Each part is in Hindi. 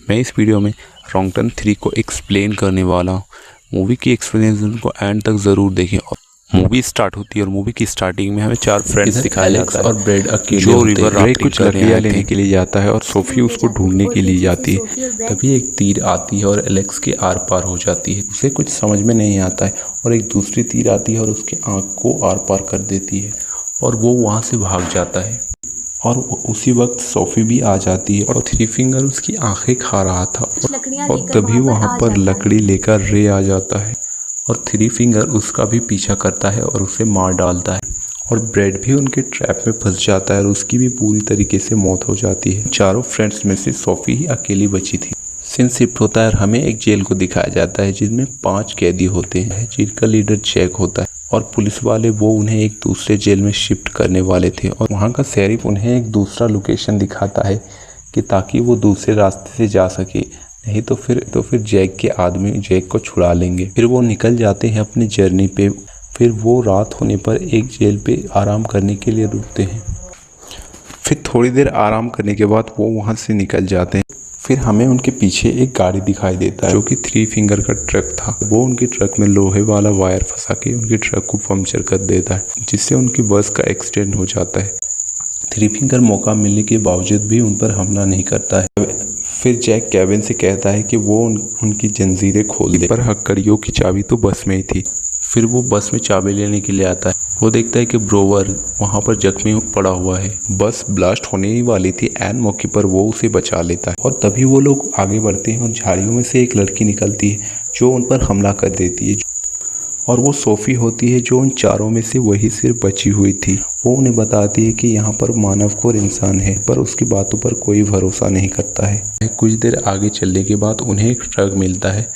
मैं इस वीडियो में रॉन्ग टर्न 3 को एक्सप्लेन करने वाला हूँ। मूवी की एक्सप्लेनेशन को एंड तक ज़रूर देखें। और मूवी स्टार्ट होती है और मूवी की स्टार्टिंग में हमें 4 फ्रेंड्स दिखाया जाता है और ब्रेड अकेले जो होते रिवर हैं। ब्रेड कुछ लकड़ियाँ लेने के लिए लिए जाता है और सोफी उसको ढूंढने के लिए जाती है। तभी एक तीर आती है और एलेक्स के आर पार हो जाती है। उसे कुछ समझ में नहीं आता है और एक दूसरी तीर आती है और उसके आँख को आर पार कर देती है और वो वहाँ से भाग जाता है। और उसी वक्त सोफी भी आ जाती है और थ्री फिंगर उसकी आंखें खा रहा था और तभी वहाँ पर लकड़ी लेकर रे आ जाता है और थ्री फिंगर उसका भी पीछा करता है और उसे मार डालता है। और ब्रेड भी उनके ट्रैप में फंस जाता है और उसकी भी पूरी तरीके से मौत हो जाती है। चारों फ्रेंड्स में से सोफी ही अकेली बची थी। सीन शिफ्ट होता है और हमें एक जेल को दिखाया जाता है जिसमें 5 कैदी होते हैं जिनका लीडर जैक होता है और पुलिस वाले वो उन्हें एक दूसरे जेल में शिफ्ट करने वाले थे और वहाँ का शेरिफ उन्हें एक दूसरा लोकेशन दिखाता है कि ताकि वो दूसरे रास्ते से जा सके, नहीं तो फिर जैक के आदमी जैक को छुड़ा लेंगे। फिर वो निकल जाते हैं अपनी जर्नी पे। फिर वो रात होने पर एक जेल पे आराम करने के लिए रुकते हैं। फिर थोड़ी देर आराम करने के बाद वो वहाँ से निकल जाते हैं। फिर हमें उनके पीछे एक गाड़ी दिखाई देता है जो कि थ्री फिंगर का ट्रक था। वो उनके ट्रक में लोहे वाला वायर फंसा के उनके ट्रक को पंक्चर कर देता है जिससे उनकी बस का एक्सीडेंट हो जाता है। थ्री फिंगर मौका मिलने के बावजूद भी उन पर हमला नहीं करता है। फिर जैक केविन से कहता है कि वो उनकी जंजीरें खोल दे, पर हक्कड़ियों की चाबी तो बस में ही थी। फिर वो बस में चाबी लेने के लिए आता है। वो देखता है कि ब्रोवर वहाँ पर जख्मी पड़ा हुआ है। बस ब्लास्ट होने ही वाली थी, एन मौके पर वो उसे बचा लेता है और तभी वो लोग आगे बढ़ते हैं और झाड़ियों में से एक लड़की निकलती है जो उन पर हमला कर देती है और वो सोफी होती है जो उन चारों में से वही सिर्फ बची हुई थी। वो उन्हें बताती है कि यहाँ पर मानवखोर इंसान है पर उसकी बातों पर कोई भरोसा नहीं करता है। कुछ देर आगे चलने के बाद उन्हें एक ट्रक मिलता है।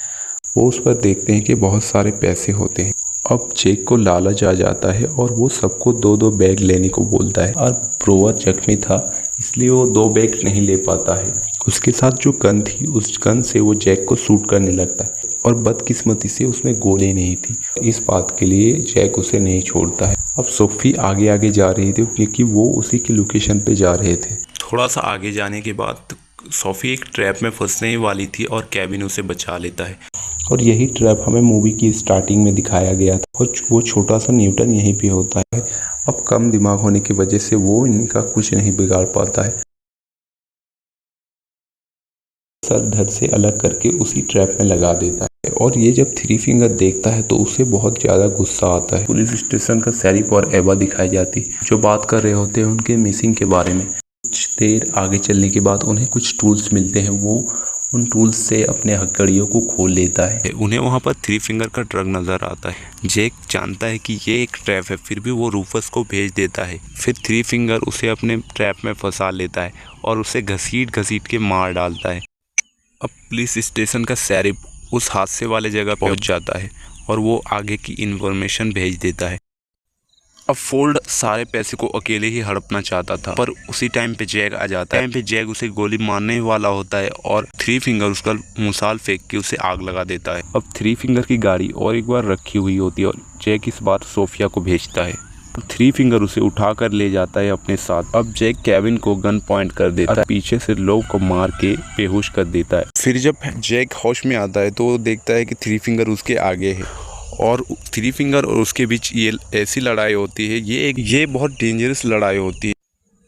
वो उस पर देखते हैं कि बहुत सारे पैसे होते हैं। अब जैक को लालच आ जाता है और वो सबको 2-2 बैग लेने को बोलता है और ब्रोवर जख्मी था इसलिए वो 2 बैग नहीं ले पाता है। उसके साथ जो गन थी उस गन से वो जैक को शूट करने लगता है और बदकिस्मती से उसमें गोली नहीं थी। इस बात के लिए जैक उसे नहीं छोड़ता है। अब सोफी आगे आगे जा रही थी क्योंकि वो उसी की लोकेशन पे जा रहे थे। थोड़ा सा आगे जाने के बाद सोफी एक ट्रैप में फंसने वाली थी और केविन उसे बचा लेता है। और यही ट्रैप हमें मूवी की स्टार्टिंग में दिखाया गया था और वो छोटा सा न्यूटन यहीं पे होता है। अब कम दिमाग होने की वजह से वो इनका कुछ नहीं बिगाड़ पाता है। सर धड़ से अलग करके उसी ट्रैप में लगा देता है और ये जब थ्री फिंगर देखता है तो उसे बहुत ज़्यादा गुस्सा आता है। पुलिस स्टेशन का शेरिफ और एवा दिखाई जाती जो बात कर रहे होते हैं उनके मिसिंग के बारे में। कुछ देर आगे चलने के बाद उन्हें कुछ टूल्स मिलते हैं। वो उन टूल्स से अपने हथकड़ियों को खोल लेता है। उन्हें वहाँ पर थ्री फिंगर का ट्रक नजर आता है। जैक जानता है कि ये एक ट्रैप है फिर भी वो रूफस को भेज देता है। फिर थ्री फिंगर उसे अपने ट्रैप में फंसा लेता है और उसे घसीट के मार डालता है। अब पुलिस स्टेशन का शेरिफ उस हादसे वाले जगह पहुंच जाता है और वो आगे की इन्फॉर्मेशन भेज देता है। अब फोल्ड सारे पैसे को अकेले ही हड़पना चाहता था पर उसी टाइम पे जैक आ जाता है। टाइम पे जैक उसे गोली मारने वाला होता है और थ्री फिंगर उसका मुसाल फेंक के उसे आग लगा देता है। अब थ्री फिंगर की गाड़ी और एक बार रखी हुई होती है और जैक इस बार सोफिया को भेजता है। थ्री फिंगर उसे उठाकर ले जाता है अपने साथ। अब जैक केविन को गन पॉइंट कर देता है, पीछे से लोग को मार के बेहोश कर देता है। फिर जब जैक होश में आता है तो वो देखता है कि थ्री फिंगर उसके आगे है और थ्री फिंगर और उसके बीच ये ऐसी लड़ाई होती है। ये बहुत डेंजरस लड़ाई होती है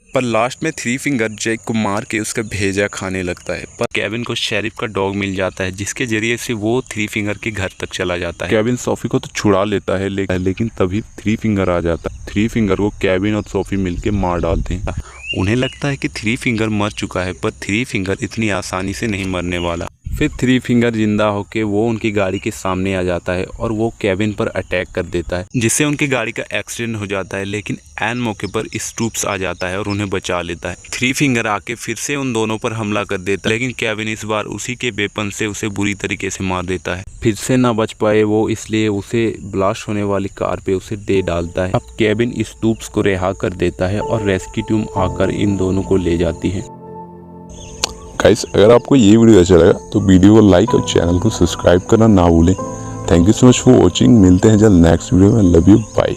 पर लास्ट में थ्री फिंगर जैक को मार के उसका भेजा खाने लगता है। पर केविन को शेरिफ का डॉग मिल जाता है जिसके जरिए से वो थ्री फिंगर के घर तक चला जाता है। केविन सोफी को तो छुड़ा लेता है लेकिन तभी थ्री फिंगर आ जाता है। थ्री फिंगर को केविन और सोफी मिलके मार डालते हैं। उन्हें लगता है कि थ्री फिंगर मर चुका है पर थ्री फिंगर इतनी आसानी से नहीं मरने वाला। फिर थ्री फिंगर जिंदा होके वो उनकी गाड़ी के सामने आ जाता है और वो केविन पर अटैक कर देता है जिससे उनकी गाड़ी का एक्सीडेंट हो जाता है। लेकिन एन मौके पर स्टूप्स आ जाता है और उन्हें बचा लेता है। थ्री फिंगर आके फिर से उन दोनों पर हमला कर देता है लेकिन केविन इस बार उसी के वेपन से उसे बुरी तरीके से मार देता है। फिर से ना बच पाए वो इसलिए उसे ब्लास्ट होने वाली कार पे उसे दे डालता है। अब केविन स्टूप्स को रिहा कर देता है और रेस्क्यू टीम आकर इन दोनों को ले जाती है। गाइस, अगर आपको ये वीडियो अच्छा लगा तो वीडियो को लाइक और चैनल को सब्सक्राइब करना ना भूलें। Thank you so much for watching. मिलते हैं जल्द नेक्स्ट वीडियो में। Love you, bye.